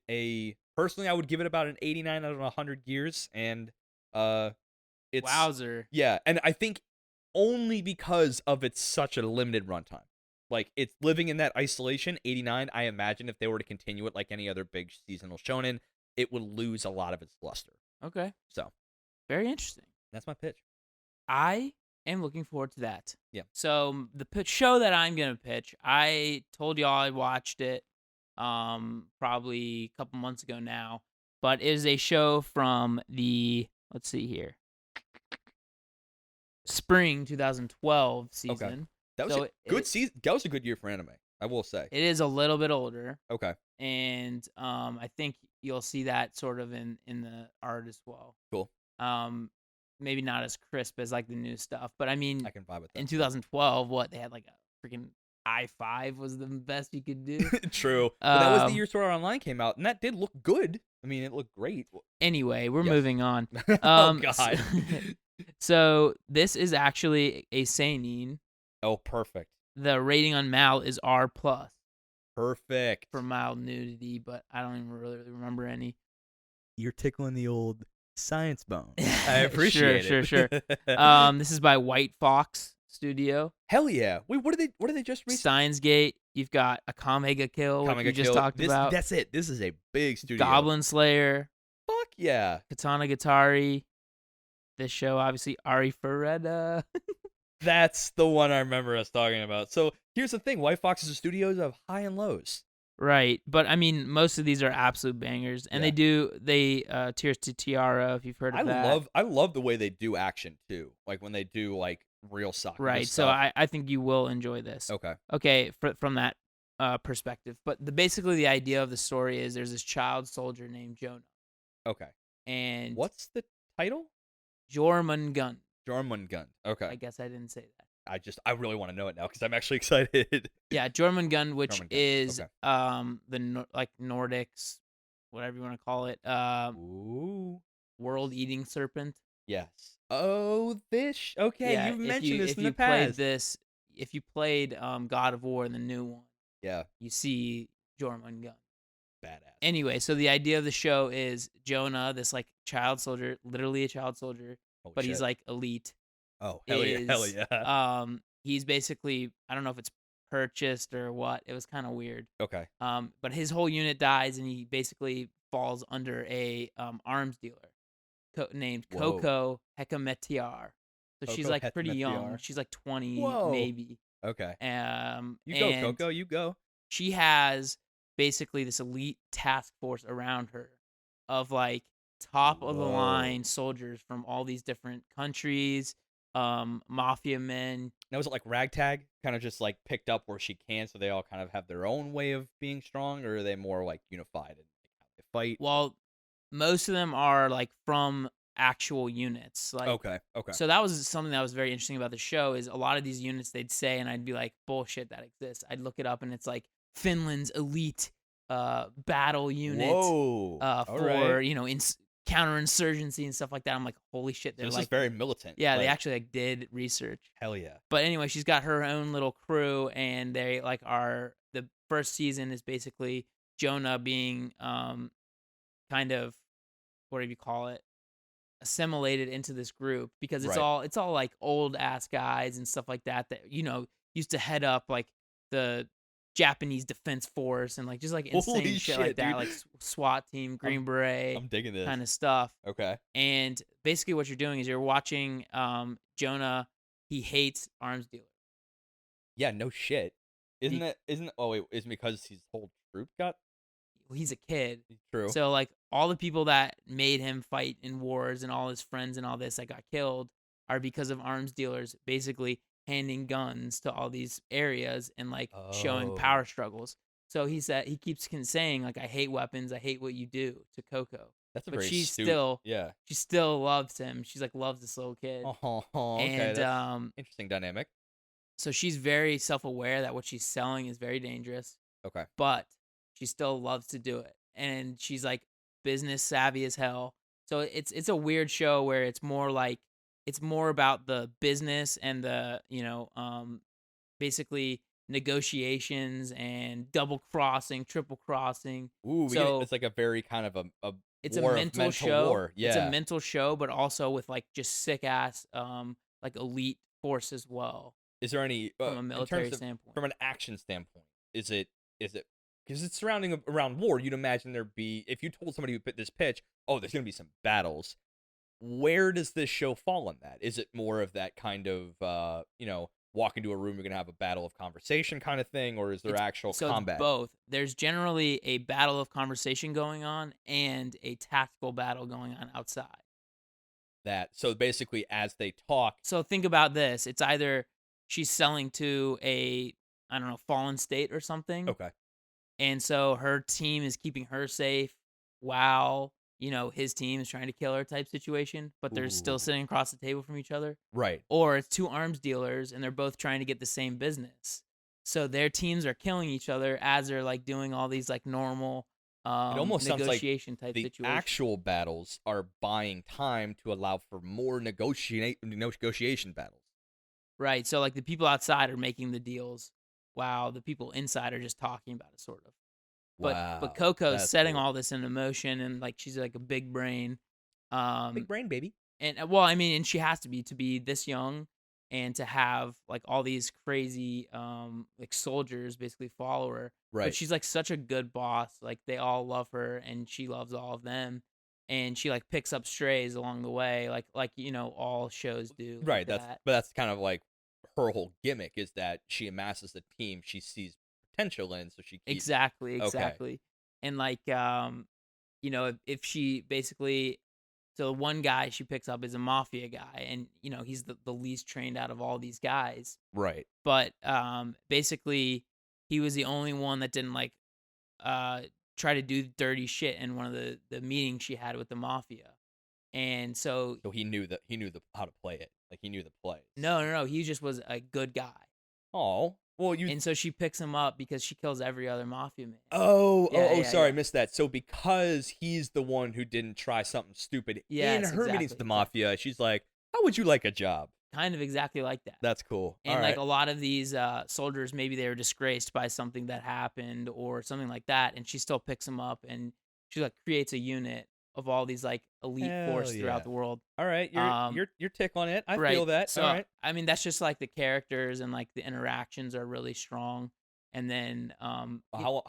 personally, I would give it about an 89 out of 100 gears, and it's Wowzer. yeah, and I think only because of it's such a limited runtime. Like, it's living in that isolation, 89, I imagine if they were to continue it like any other big seasonal shonen, it would lose a lot of its luster. Okay. So, Very interesting. that's my pitch. I am looking forward to that. Yeah. So the show that I'm gonna pitch, I told y'all I watched it, probably a couple months ago now, but it is a show from the let's see here, spring 2012 season. That was So a good season. That was a good year for anime, I will say. It is a little bit older, Okay. and I think you'll see that sort of in the art as well. Cool. Maybe not as crisp as like the new stuff, but I mean, I can vibe with that. in 2012, what they had like a freaking i5 was the best you could do. True. But that was the year Sword Art Online came out, and that did look good. I mean, it looked great. Anyway, we're Yes. moving on. Oh God. So this is actually a seinen. Oh, perfect. The rating on Mal is R+. Perfect. For mild nudity, but I don't even really remember any. You're tickling the old science bone. I appreciate it. Sure. This is by White Fox Studio. Hell yeah. Wait, what did they just release? Steins Gate. You've got a Kamega Kill, which we just talked about. That's it. This is a big studio. Goblin Slayer. Fuck yeah. Katana Gatari. This show, obviously, Ari Ferretta. That's the one I remember us talking about. So here's the thing: White Fox's studios have high and lows. Right, but I mean, most of these are absolute bangers, and they Tears to Tiara, if you've heard of that. I love the way they do action too, like when they do like real soccer. Right, stuff. so I think you will enjoy this. Okay, from that perspective, but basically the idea of the story is there's this child soldier named Jonah. Okay. And what's the title? Jormungand. Jormungand. Okay. I guess I didn't say that. I really want to know it now because I'm actually excited. Yeah, Jormungand, which is okay. the Nordics, whatever you want to call it. Ooh. World eating serpent. Yes. Oh, this. Okay, yeah, you've mentioned this in the past. If you played God of War, the new one, yeah, you see Jormungand. Badass. Anyway, so the idea of the show is Jonah, this like child soldier, literally a child soldier, but he's like elite. Oh, hell yeah. He's basically, I don't know if it's purchased or what. It was kind of weird. Okay. But his whole unit dies, and he basically falls under a arms dealer named Coco Hekametiar. So she's like pretty young. She's like 20, maybe. Okay. You go, Coco. You go. She has basically this elite task force around her of like top of the line soldiers from all these different countries, mafia men. Now, is it like ragtag, kind of just like picked up where she can, so they all kind of have their own way of being strong, or are they more like unified and how they fight? Well, most of them are like from actual units. Like, okay. So that was something that was very interesting about the show is a lot of these units they'd say, and I'd be like, bullshit, that exists. I'd look it up, and it's like Finland's elite battle unit for counterinsurgency and stuff like that. I'm like, holy shit, they're this like is very militant. Yeah, they actually like did research. Hell yeah. But anyway, she's got her own little crew, and they like are the first season is basically Jonah being kind of, what do you call it, assimilated into this group, because Right. it's all like old ass guys and stuff like that used to head up like the Japanese Defense Force and like just like insane Holy shit like shit, that, dude. like SWAT team, I'm Green Beret I'm digging this. kind of stuff. Okay. And basically what you're doing is you're watching Jonah. He hates arms dealers. Yeah, no shit. Isn't Be- that isn't oh wait, isn't because his whole troop got he's a kid. true. So like all the people that made him fight in wars and all his friends and all this that got killed are because of arms dealers basically handing guns to all these areas and like showing Oh. power struggles. So he keeps saying like, I hate weapons, I hate what you do to Coco. That's a But very she astute. still Yeah. she still loves him. She's like loves this little kid. Oh, okay, And that's interesting dynamic. so she's very self-aware that what she's selling is very dangerous, Okay. but she still loves to do it. And she's like business savvy as hell. So it's a weird show where it's more like it's more about the business and the, basically negotiations and double crossing, triple crossing. Ooh, So it's like a very kind of a it's a war of mental mental show. war. It's a Yeah. mental show, but also with like just sick ass like elite force as well Is there any from a in military terms of standpoint. from an action standpoint? Is it because it's surrounding around war? You'd imagine there'd be if you told somebody who put this pitch, oh, there's gonna be some battles. Where does this show fall on that? Is it more of that kind of walk into a room, you're gonna have a battle of conversation kind of thing, or is there actual So it's combat? both. There's generally a battle of conversation going on and a tactical battle going on outside. That so basically as they talk, So think about this. It's either she's selling to a, I don't know, fallen state or something. okay, And so her team is keeping her safe while, his team is trying to kill her type situation, but they're still ooh, sitting across the table from each other. right. Or it's two arms dealers and they're both trying to get the same business. So their teams are killing each other as they're like doing all these like normal It almost sounds like negotiation type the situations. actual battles are buying time to allow for more negotiation battles. Right. So like the people outside are making the deals while the people inside are just talking about it sort of. But Wow, Coco's that's setting cool. all this into motion and like she's like a big brain. Big brain, baby. And well, I mean, and she has to be this young and to have like all these crazy like soldiers basically follow her. But Right, she's like such a good boss. Like they all love her and she loves all of them. And she like picks up strays along the way, like all shows do like right. that. That's kind of like her whole gimmick is that she amasses the team she sees potential in, so she keeps. Exactly, Okay, exactly. And like if she basically, so the one guy she picks up is a mafia guy and he's the least trained out of all these guys. right. But basically he was the only one that didn't like try to do dirty shit in one of the meetings she had with the mafia. And so So he knew the how to play it. Like he knew the plays. no, he just was a good guy. Oh, well, you. And so she picks him up because she kills every other mafia man. Oh, Yeah, sorry, I yeah. missed that. So because he's the one who didn't try something stupid Yes, in her meetings with exactly, the mafia, she's like, "How would you like a job?" Kind of exactly like that. That's cool. And All like right. a lot of these soldiers, maybe they were disgraced by something that happened or something like that, and she still picks them up and she like creates a unit of all these like elite Hell force throughout yeah. the world. All right, Um, you're tick on it. I right. feel that. All So right. I mean, that's just like the characters and like the interactions are really strong. And then How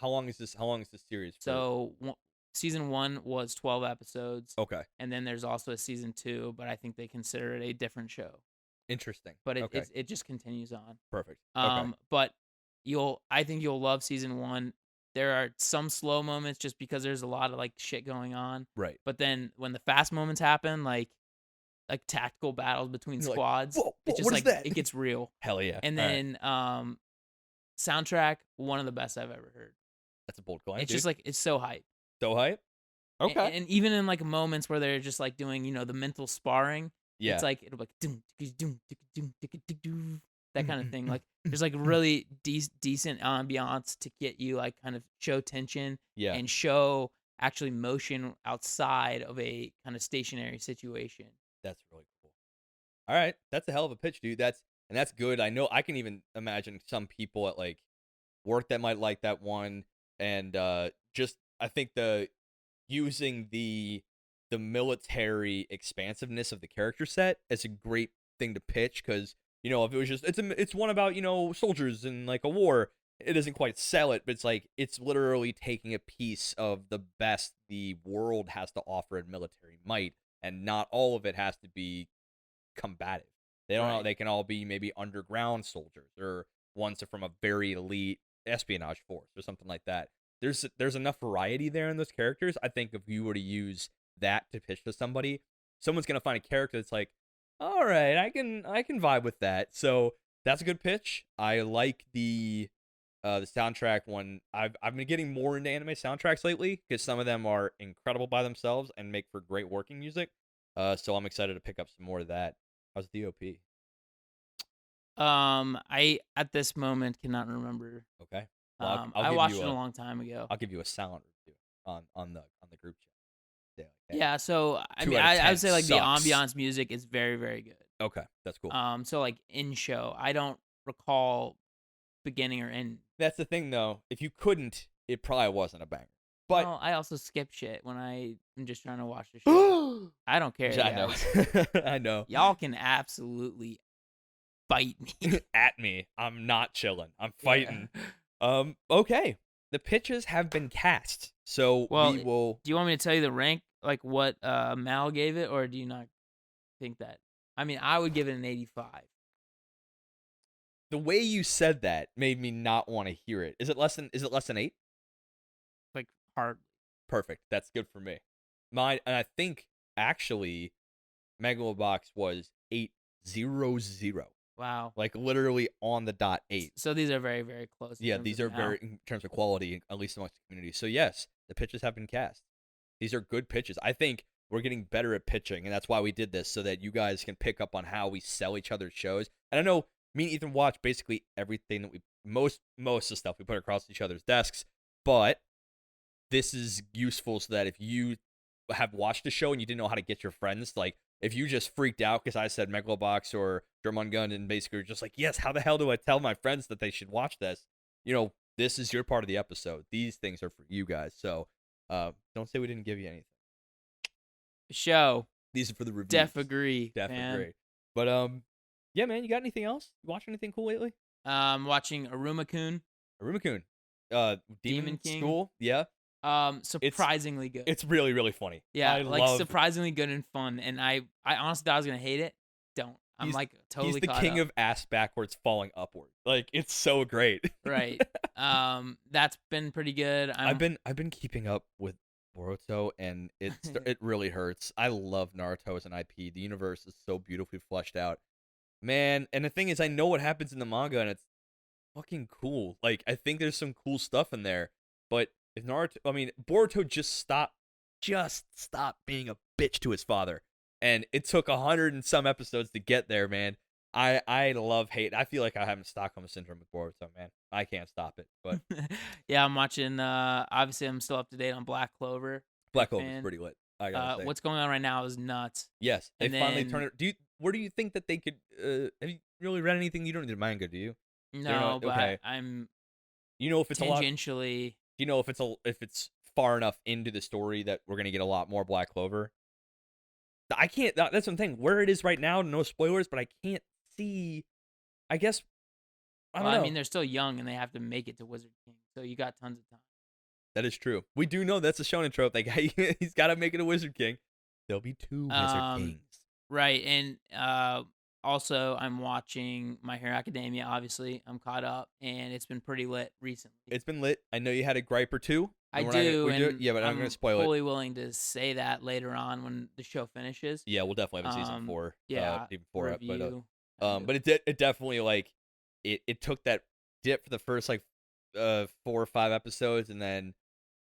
long is this? How long is this series for? so season 1 was 12 episodes, Okay. and then there's also a season 2, but I think they consider it a different show. Interesting. But Okay. it just continues on. Perfect. Okay. But I think you'll love season 1. There are some slow moments just because there's a lot of like shit going on. Right. But then when the fast moments happen, like tactical battles between You're like, squads, whoa, it just what is like that? it gets real. Hell yeah. And All right. then soundtrack, one of the best I've ever heard. That's a bold claim. It's Dude. just like it's so hype. So hype. Okay. And even in like moments where they're just like doing, the mental sparring, Yeah. it's like it'll be like that kind of thing. Like there's like really decent ambiance to get you like kind of show tension Yeah. and show actually motion outside of a kind of stationary situation. That's really cool. All right, that's a hell of a pitch, dude. That's good. I know I can even imagine some people at like work that might like that one, and just I think the using the military expansiveness of the character set is a great thing to pitch because if it was just it's one about soldiers in like a war, it doesn't quite sell it, but it's like it's literally taking a piece of the best the world has to offer in military might, and not all of it has to be combative. They don't know, Right. they can all be maybe underground soldiers or ones that are from a very elite espionage force or something like that. There's enough variety there in those characters. I think if you were to use that to pitch to somebody, someone's gonna find a character that's like, all right, I can vibe with that. So that's a good pitch. I like the soundtrack one. I've been getting more into anime soundtracks lately because some of them are incredible by themselves and make for great working music. So I'm excited to pick up some more of that. How's the OP? I at this moment cannot remember. Okay. Well, I'll I give watched you it a a long time ago. I'll give you a sound review on the group chat. Say, like, hey, Yeah, so I 2 mean, out of I 10 would say like the sucks. ambiance music is very, very good. Okay, that's cool. So like in show, I don't recall beginning or end. That's the thing though. If you couldn't, it probably wasn't a banger. But Well, I also skip shit when I'm just trying to watch the show. I don't care, I know. guys. I know. Y'all can absolutely bite me. At me. I'm not chilling. I'm Yeah. fighting. Okay. The pitches have been cast. So Well, we will do you want me to tell you the rank, like what Mal gave it, or do you not think that? I mean, I would give it an 85. the way you said that made me not want to hear it. Is it less than 8? Like hard. Perfect. That's good for me. Mine, and I think actually Megalobox was 800. Wow. Like literally on the dot 8. So these are very, very close. in Yeah, terms these of are Mal. very, in terms of quality, at least amongst the community. So yes, the pitches have been cast. These are good pitches. I think we're getting better at pitching, and that's why we did this, so that you guys can pick up on how we sell each other's shows. And I know me and Ethan watch basically everything that we most of the stuff we put across each other's desks, but this is useful so that if you have watched a show and you didn't know how to get your friends, like if you just freaked out because I said Megalobox or Drum Gun and basically were just like, yes, how the hell do I tell my friends that they should watch this? This is your part of the episode. These things are for you guys. So don't say we didn't give you anything. Show. These are for the reviews. Def agree. Def man. agree. But yeah, man, you got anything else? You watch anything cool lately? Watching Aruma-kun. Aruma-kun. Demon King. School. Yeah. Surprisingly good. It's really, really funny. Yeah, I like love surprisingly good and fun. And I honestly thought I was gonna hate it. Don't. I'm He's- like totally He's the caught king up. of ass backwards falling upward. Like it's so great. Right. That's been pretty good. I've been keeping up with Boruto, and it really hurts. I love Naruto as an IP. The universe is so beautifully fleshed out, man. And the thing is, I know what happens in the manga, and it's fucking cool. Like I think there's some cool stuff in there, but if Boruto just stop being a bitch to his father, and it took 100 and some episodes to get there, man. I love hate. I feel like I have Stockholm syndrome with Boruto, man. I can't stop it. But yeah, I'm watching. Obviously, I'm still up to date on Black Clover. Black Clover is pretty lit. I gotta say. What's going on right now is nuts. Yes, they And finally then- turn it. Where do you think that they could? Have you really read anything? You don't need the manga, do you? No, but okay. I'm You know if it's a lot. tangentially. Do you know if it's far enough into the story that we're gonna get a lot more Black Clover? I can't. That's what I'm saying. Where it is right now, no spoilers, but I can't see. I guess. I don't know. I mean, they're still young and they have to make it to Wizard King, so you got tons of time. That is true. We do know that's a shonen trope. Like he's got to make it a Wizard King. There'll be 2 Wizard Kings. Right, and also I'm watching My Hero Academia. Obviously, I'm caught up, and it's been pretty lit recently. It's been lit. I know you had a gripe or two. I do, Yeah, but I'm going to spoil it. fully willing to say that later on when the show finishes. Yeah, we'll definitely have a season 4. Yeah, season 4 up, review. but it definitely like it took that dip for the first like 4 or 5 episodes, and then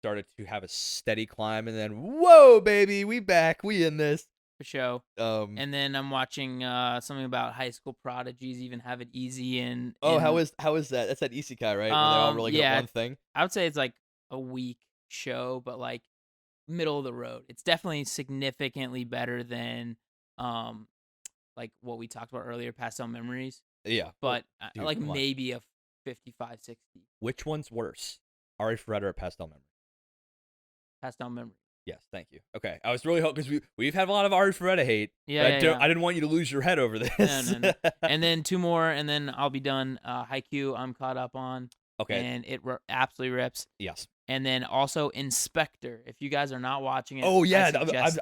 started to have a steady climb, and then whoa, baby, we back, we in this For show. And then I'm watching something about high school prodigies even have it easy and how is that? That's that isekai, right? Where they all really get one thing. I would say it's like a weak show, but like middle of the road. It's definitely significantly better than like what we talked about earlier, Pastel Memories. Yeah, But dude, like come on. maybe a 55, 60. Which one's worse? Ari Ferretta at Pastel Memories. Pastel Memories. Yes, thank you. Okay, I was really hoping because we've had a lot of Ari Ferretta hate. Yeah, but yeah, I didn't want you to lose your head over this. No. And then 2 more, and then I'll be done. Haikyuu, I'm caught up on. Okay. And it absolutely rips. Yes. And then also Inspector. If you guys are not watching it, Oh yeah,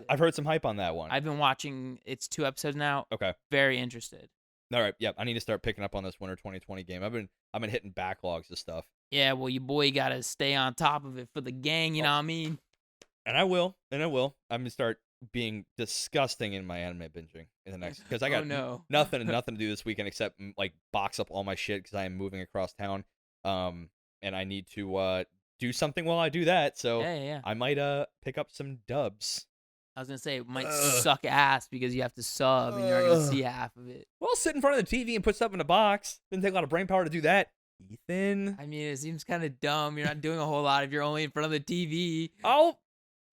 I've heard some hype on that one. I've been watching. It's 2 episodes now. Okay. Very interested. All right. Yep. I need to start picking up on this Winter 2020 game. I've been hitting backlogs of stuff. Yeah. Well, your boy gotta stay on top of it for the gang. You know what I mean? And I will. I'm gonna start being disgusting in my anime binging in the next because I got nothing to do this weekend except like box up all my shit because I am moving across town. And I need to do something while I do that. So yeah. I might pick up some dubs. I was gonna say it might suck ass because you have to sub and you're gonna see half of it. Well, sit in front of the TV and put stuff in a box. Didn't take a lot of brain power to do that. Ethan. I mean, it seems kind of dumb. You're not doing a whole lot if you're only in front of the TV.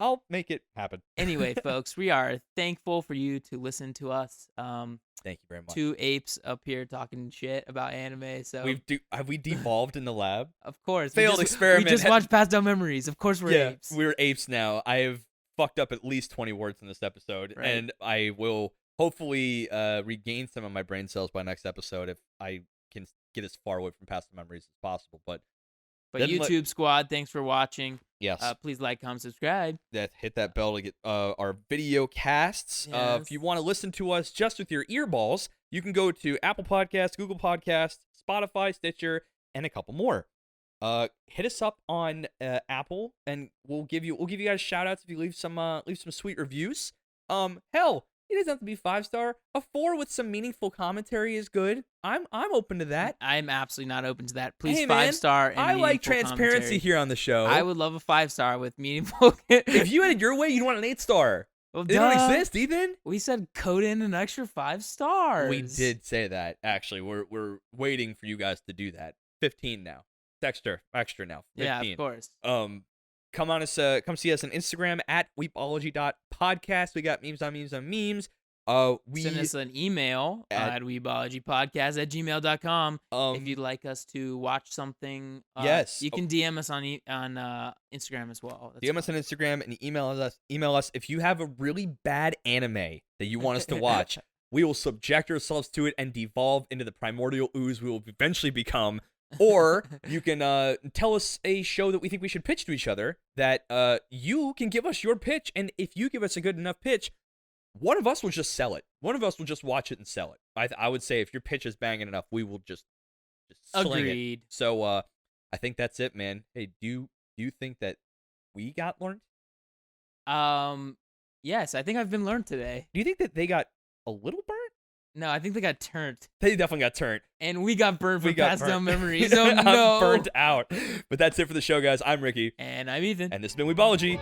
I'll make it happen. Anyway, folks, we are thankful for you to listen to us. Thank you very much. 2 apes up here talking shit about anime. So have we devolved in the lab? Of course. Failed experiment. We just watched Pastel Memories. Of course we're apes. We're apes now. I have fucked up at least 20 words in this episode, right. And I will hopefully regain some of my brain cells by next episode if I can get as far away from Pastel Memories as possible. But YouTube squad, thanks for watching. Yes. Please like, comment, subscribe. Hit that bell to get our video casts. Yes. If you want to listen to us just with your earballs, you can go to Apple Podcasts, Google Podcasts, Spotify, Stitcher, and a couple more. Hit us up on Apple, and we'll give you guys shout outs if you leave some sweet reviews. Hell, it doesn't have to be 5-star. A 4 with some meaningful commentary is good. I'm open to that. I'm absolutely not open to that. Please, hey, man, 5-star. And I like transparency commentary. Here on the show. I would love a 5-star with meaningful. If you had it your way, you'd want an 8-star. Well, they don't exist, Ethan. We said code in an extra 5 stars. We did say that. Actually, we're waiting for you guys to do that. 15 now. Extra now. 15. Yeah, of course. Come see us on Instagram at weebology.podcast. We got memes on memes on memes. Send us an email at weebologypodcast@gmail.com if you'd like us to watch something. Yes. You can DM us on Instagram as well. That's DM us on Instagram and email us if you have a really bad anime that you want us to watch. We will subject ourselves to it and devolve into the primordial ooze we will eventually become. Or you can tell us a show that we think we should pitch to each other that you can give us your pitch. And if you give us a good enough pitch, one of us will just sell it. One of us will just watch it and sell it. I would say if your pitch is banging enough, we will just sling Agreed. it. So I think that's it, man. Hey, do you think that we got learned? Yes, I think I've been learned today. Do you think that they got a little burnt? No, I think they got turned. They definitely got turned. And we got burned for Pastel Memories. Oh, I'm no. burnt out. But that's it for the show, guys. I'm Ricky. And I'm Ethan. And this has been Weebology.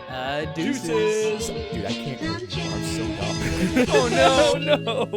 Deuces. Dude, I can't believe you are so dumb. Oh, no.